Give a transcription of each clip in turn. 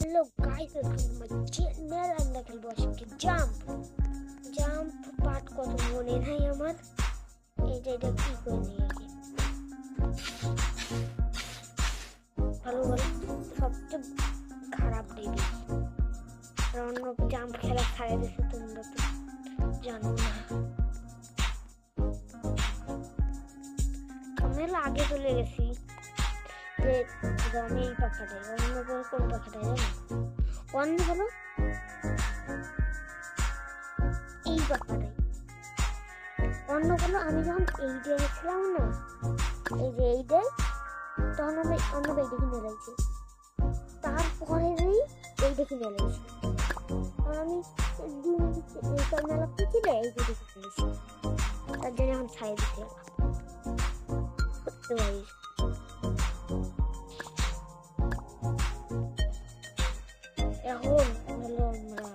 hello guys welcome to my channel আমরা খেলবো আজকে জাম্প পার্ট কত মনে নাই আমার এটা কি করে নিয়ে আগে ভালো সবচেয়ে খারাপ দেবি অন্য জাম্প খেলা ছাড়ে দিছে তোমরা তো জানো না আমি আগে চলে গেছি যে আমি এই পাখাটাই অন্য কোন পাখাটাই জানো অন্য হলো এই পাখাটাই অন্য হলো আমি যখন এই দিয়ে গেছিলাম না এই যে এই দিয়ে তখন আমি অন্য এইটা কিনে লাগছি তারপরে এইটা কিনে লাগছি আমি এইটা মেলা খুঁজি না এই দিয়ে কিনেছি তার জন্য এখন ছাই দিতে করতে পারি এখন হলো আমরা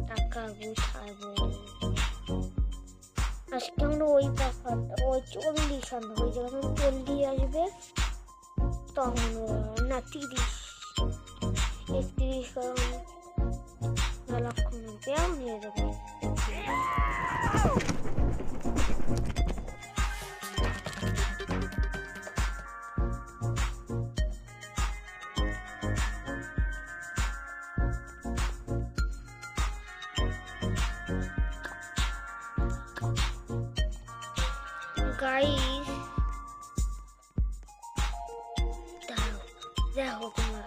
টাকা গুছাবো আজকে আমরা ওই পাখাটা ওই 40 আনবো ওই যখন 40 আসবে তখন না 30 কারণ লক্ষ রুপিয়াও নিয়ে যাবে গাইস দেখো তোমরা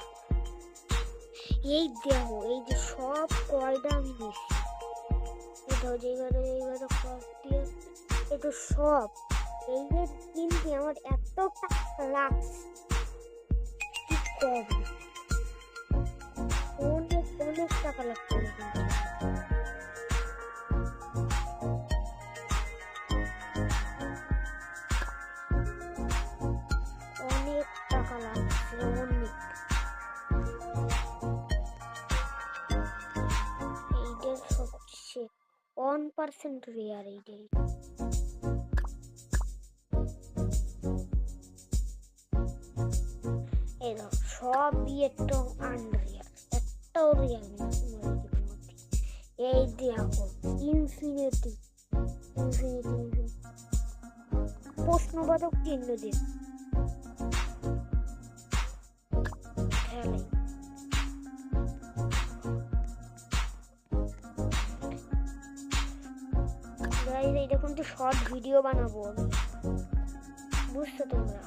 এই দেখো এই যে সব কয়টা আমি নিচ্ছি এটা যেগুলো দিয়ে এটা সব এই যে কিনতে আমার এত টাকা লাগছে কি করবো অনেক টাকা লাগছে এইটার সবচেয়ে 1% রেয়ার এইটাই এই দেখো সবই একদম আনরিয়াল একটাও রিয়াল নেই এই দেখো ইনফিনিটি প্রশ্নবাচক চিহ্ন দিয়ে খেলে এইটা কিন্তু শর্ট ভিডিও বানাবো আমি বুঝছো তোমরা